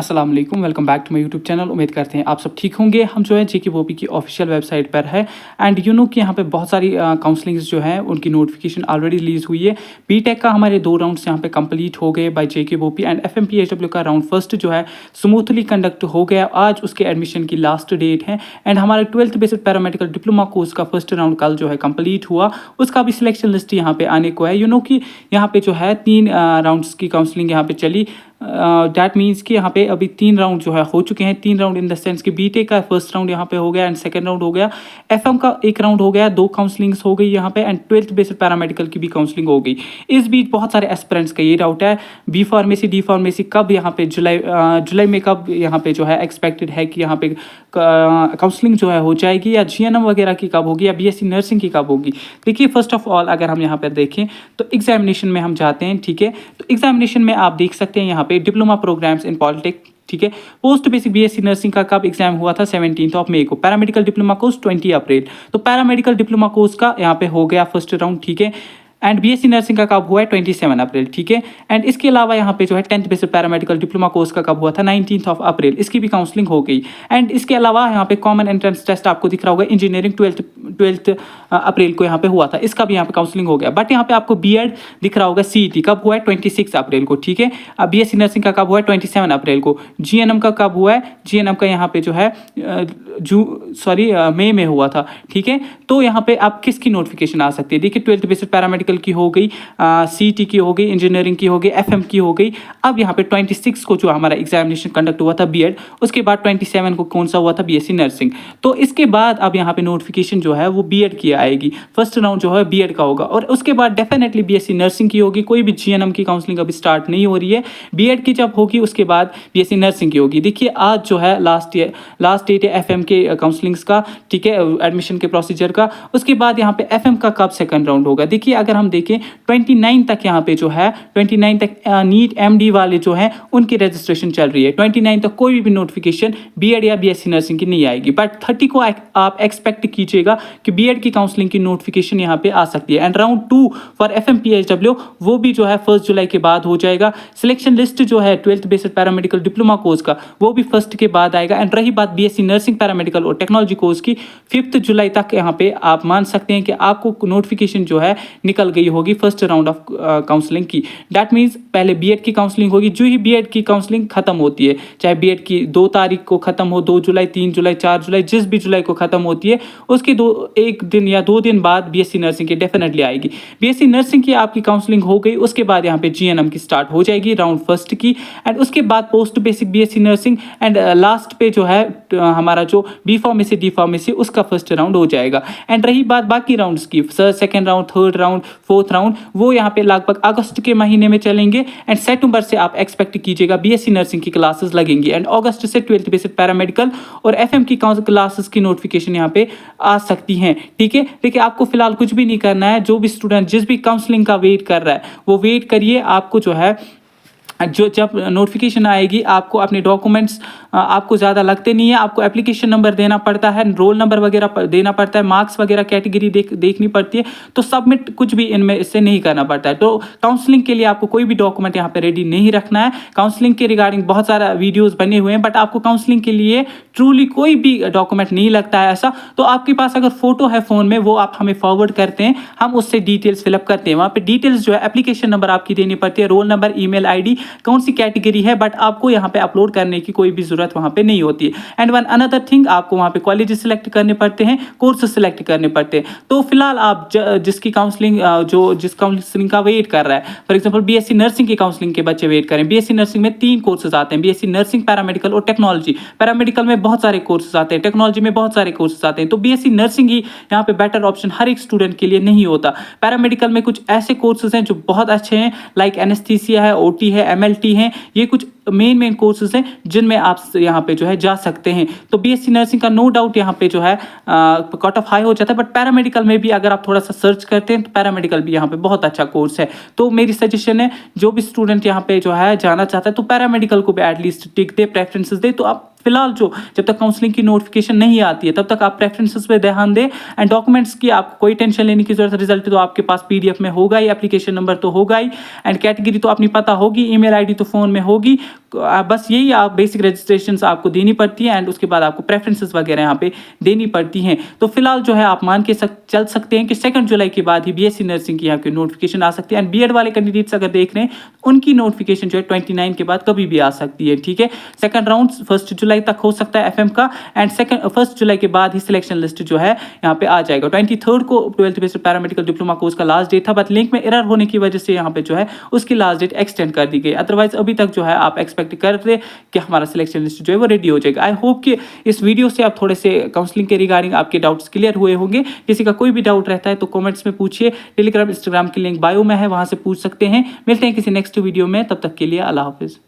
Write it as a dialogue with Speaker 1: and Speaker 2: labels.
Speaker 1: अस्सलाम वालेकुम, welcome back to my YouTube channel. उम्मीद करते हैं आप सब ठीक होंगे। हम जो है जेके बोपी की ऑफिशियल वेबसाइट पर है एंड यू नो कि यहाँ पे बहुत सारी काउंसलिंग्स जो है उनकी नोटिफिकेशन ऑलरेडी रिलीज हुई है। बीटेक का हमारे 2 राउंड्स यहाँ पे कंप्लीट हो गए बाय जेके बोपी एंड एफएमपीएचडब्ल्यू का राउंड फर्स्ट जो है स्मूथली कंडक्ट हो गया। आज उसके एडमिशन की लास्ट डेट है एंड हमारे 12th basic paramedical diploma course का फर्स्ट राउंड कल जो है कंप्लीट हुआ। उसका भी सिलेक्शन लिस्ट यहाँ पे आने को है। यू नो कि यहाँ पे जो है 3 राउंड्स की काउंसलिंग यहाँ पे चली। डैट मीन्स कि यहाँ पे अभी 3 राउंड जो है हो चुके हैं। 3 राउंड इन द सेंस कि बीटेक का फर्स्ट राउंड यहाँ पे हो गया एंड सेकंड राउंड हो गया। एफएम का 1 राउंड हो गया, 2 काउंसलिंग्स हो गई यहाँ पे एंड 12th बेसिक पैरामेडिकल की भी काउंसलिंग हो गई। इस बीच बहुत सारे एस्पिरेंट्स का ये डाउट है बी फार्मेसी डी फार्मेसी कब यहाँ पे जुलाई में कब यहाँ पे जो है एक्सपेक्टेड है कि यहाँ पे काउंसलिंग जो है हो जाएगी या जीएनएम वगैरह की कब होगी या बीएससी नर्सिंग की कब होगी। देखिए फर्स्ट ऑफ ऑल अगर हम यहाँ पर देखें तो एग्जामिनेशन में हम जाते हैं, ठीक है। तो एग्जामिनेशन में आप देख सकते हैं यहाँ पे डिप्लोमा प्रोग्राम्स इन पॉलिटिक, ठीक है। पोस्ट बेसिक बीएससी नर्सिंग का कब एग्जाम हुआ था 17 मई को। पैरामेडिकल डिप्लोमा कोर्स 20 अप्रैल। तो पैरामेडिकल डिप्लोमा कोर्स का यहाँ पे हो गया फर्स्ट राउंड, ठीक है। एंड बीएससी नर्सिंग का कब हुआ है 27 अप्रैल, ठीक है। एंड इसके अलावा यहाँ पे जो है 10th basic paramedical diploma course का कब हुआ था 19 अप्रैल। इसकी भी काउंसलिंग हो गई। एंड इसके अलावा यहाँ पे कॉमन एंट्रेंस टेस्ट आपको दिख रहा होगा इंजीनियरिंग 12th अप्रैल को यहाँ पे हुआ था। इसका भी यहाँ पे काउंसलिंग हो गया। बट यहाँ पे आपको बीएड दिख रहा होगा सीईटी कब हुआ है 26 अप्रैल को, ठीक है। अब बीएससी नर्सिंग का कब हुआ है 27 अप्रैल को। जीएनएम का कब हुआ है, जीएनएम का यहाँ पे जो है मई में हुआ था, ठीक है। तो यहाँ पे आप किसकी नोटिफिकेशन आ सकती है। देखिए 12th बेसिक पैरामेडिकल की हो गई, सीईटी की हो गई, इंजीनियरिंग की हो गई, एफएम की हो गई। अब यहाँ पे 26 को जो हमारा एग्जामिनेशन कंडक्ट हुआ था बीएड, उसके बाद 27 को कौन सा हुआ था बीएससी नर्सिंग। तो इसके बाद अब यहाँ पे नोटिफिकेशन जो है वो बीएड की आएगी। फर्स्ट राउंड जो है बीएड का होगा और उसके बाद डेफिनेटली बीएससी नर्सिंग की होगी। कोई भी जीएनएम की काउंसलिंग अभी स्टार्ट नहीं हो रही है। बीएड की जब होगी उसके बाद बीएससी नर्सिंग की होगी। देखिए आज जो है लास्ट डेट है एफएम के काउंसलिंग्स का, ठीक है, एडमिशन के प्रोसीजर का। उसके बाद यहाँ पे एफएम का कब सेकंड राउंड होगा। देखिए अगर हम देखें 29 तक यहाँ पे जो है 29 तक नीट एमडी वाले जो हैं उनकी रजिस्ट्रेशन चल रही है। 29 तक कोई भी नोटिफिकेशन बीएड या बीएससी नर्सिंग की नहीं आएगी। बट 30 को आप एक्सपेक्ट कीजिएगा कि बीएड की काउंसलिंग की नोटिफिकेशन यहाँ पे आ सकती है। एंड राउंड 2 फॉर एफएमपीएचडब्ल्यू वो भी जो है 1 जुलाई के बाद हो जाएगा। सिलेक्शन लिस्ट जो है 12th basic paramedical diploma course का वो भी 1 के बाद आएगा। एंड रही बात बीएससी नर्सिंग पैरामेडिकल और टेक्नोलॉजी कोर्स की 5 जुलाई तक यहाँ पे आप मान सकते हैं कि आपको नोटिफिकेशन जो है निकल गई होगी फर्स्ट राउंड ऑफ काउंसलिंग की। दैट मीन्स पहले बीएड की काउंसलिंग होगी। जो ही बीएड की काउंसलिंग खत्म होती है, चाहे बीएड की 2 तारीख को खत्म हो, 2 जुलाई 3 जुलाई 4 जुलाई जिस भी जुलाई को खत्म होती है उसके 1 दिन या 2 दिन बाद बीएससी नर्सिंग की डेफिनेटली आएगी। बीएससी नर्सिंग की आपकी काउंसलिंग हो गई, उसके बाद यहाँ पे जीएनएम की स्टार्ट हो जाएगी राउंड फर्स्ट की। एंड उसके बाद post basic BSc nursing and last पे जो है हमारा जो बी फार्मेसी डी फार्मेसी उसका फर्स्ट राउंड हो जाएगा। एंड रही बात बाकी राउंड्स की, second round, third round, fourth round, वो यहाँ पे लगभग अगस्त के महीने में चलेंगे। एंड सितंबर से आप एक्सपेक्ट कीजिएगा बीएससी नर्सिंग की क्लासेस लगेंगी। एंड अगस्त से 12th बेसिक पैरामेडिकल और एफएम की क्लासेस की नोटिफिकेशन यहाँ पे आ सकती हैं, ठीक है। देखिए आपको फिलहाल कुछ भी नहीं करना है। जो भी स्टूडेंट जिस भी काउंसलिंग का वेट कर रहा है वो वेट करिए। आपको जो है जब नोटिफिकेशन आएगी आपको अपने डॉक्यूमेंट्स आपको ज़्यादा लगते नहीं है। आपको एप्लीकेशन नंबर देना पड़ता है, रोल नंबर वगैरह देना पड़ता है, मार्क्स वगैरह कैटेगरी देखनी पड़ती है। तो सबमिट कुछ भी इनमें इससे नहीं करना पड़ता है। तो काउंसलिंग के लिए आपको कोई भी डॉक्यूमेंट यहाँ पे रेडी नहीं रखना है। काउंसलिंग के रिगार्डिंग बहुत सारा वीडियोज़ बने हुए हैं बट आपको काउंसलिंग के लिए ट्रूली कोई भी डॉक्यूमेंट नहीं लगता है ऐसा। तो आपके पास अगर फोटो है फ़ोन में वो आप हमें फॉरवर्ड करते हैं, हम उससे डिटेल्स फिलअप करते हैं। वहाँ पे डिटेल्स जो है एप्लीकेशन नंबर आपकी देनी पड़ती है, रोल नंबर, ईमेल आईडी, कौन सी कैटेगरी है, बट आपको यहाँ पे अपलोड करने की कोई भी जरूरत वहाँ पे नहीं होती है। एंड वन अनदर थिंग, आपको वहाँ पे कॉलेज सिलेक्ट करने पड़ते हैं, कोर्स सिलेक्ट करने पड़ते हैं। तो फिलहाल आप जिसकी काउंसलिंग जिस काउंसलिंग का वेट कर रहा है, फॉर एग्जाम्पल बीएससी नर्सिंग की काउंसलिंग के बच्चे वेट करें। बीएससी नर्सिंग में 3 कोर्सेज आते हैं, बीएससी नर्सिंग, पैरामेडिकल और टेक्नोलॉजी। पैरामेडिकल में बहुत सारे कोर्सेज आते हैं, टेक्नोलॉजी में बहुत सारे कोर्सेज आते हैं। तो बीएससी नर्सिंग ही यहाँ पे बेटर ऑप्शन हर एक स्टूडेंट के लिए नहीं होता। पैरामेडिकल में कुछ ऐसे कोर्सेज हैं जो बहुत अच्छे हैं, लाइक एनेस्थीसिया है, ओटी है, एमएलटी है। ये कुछ मेन कोर्सेज हैं जिनमें आप यहाँ पे जो है जा सकते हैं। तो बीएससी नर्सिंग का नो डाउट यहाँ पे जो है कट ऑफ हाई हो जाता है। बट पैरामेडिकल में भी अगर आप थोड़ा सा सर्च करते हैं तो पैरामेडिकल भी यहाँ पे बहुत अच्छा कोर्स है। तो मेरी सजेशन है जो भी स्टूडेंट यहाँ पे जो है जाना चाहता है तो पैरामेडिकल को भी एटलीस्ट टिक दे, प्रेफरेंसेस दे। तो आप फिलहाल जो जब तक काउंसलिंग की नोटिफिकेशन नहीं आती है तब तक आप प्रेफरेंसेस पे ध्यान दें। एंड डॉक्यूमेंट्स की आपको कोई टेंशन लेने की जरूरत है, रिजल्ट तो आपके पास पीडीएफ में होगा ही, एप्लीकेशन नंबर तो होगा ही, एंड कैटेगरी तो अपनी पता होगी, ईमेल आईडी तो फोन में होगी। बस यही आप बेसिक रजिस्ट्रेशन आपको देनी पड़ती है एंड उसके बाद आपको प्रेफरेंसेस वगैरह यहाँ पे देनी पड़ती हैं। तो फिलहाल जो है आप मान के चल सकते हैं कि 2 जुलाई के बाद ही बीएससी नर्सिंग की यहाँ की नोटिफिकेशन आ सकती है। एंड बीएड वाले कैंडिडेट्स अगर देख रहे हैं उनकी नोटिफिकेशन जो है 29 के बाद कभी भी आ सकती है, ठीक है। सेकंड राउंड 1 जुलाई तक हो सकता है एफएम का, एंड 1 जुलाई के बाद ही सिलेक्शन लिस्ट जो है यहाँ पे आ जाएगा। 23 को 12th basic paramedical diploma course का लास्ट डेट था, बट लिंक में एरर होने की वजह से यहाँ पे जो है उसकी लास्ट डेट एक्सटेंड कर दी गई। अदरवाइज अभी तक जो है आप एक्सपेक्ट कर रहे कि हमारा सिलेक्शन लिस्ट जो है वो रेडी हो जाएगा। आई होप कि इस वीडियो से आप थोड़े से काउंसलिंग के रिगार्डिंग आपके डाउट्स क्लियर हुए होंगे। किसी का कोई भी डाउट रहता है तो कमेंट्स में पूछिए, टेलीग्राम इंस्टाग्राम की लिंक बायो में है, वहां से पूछ सकते हैं। मिलते हैं किसी नेक्स्ट वीडियो में, तब तक के लिए अल्लाह हाफिज।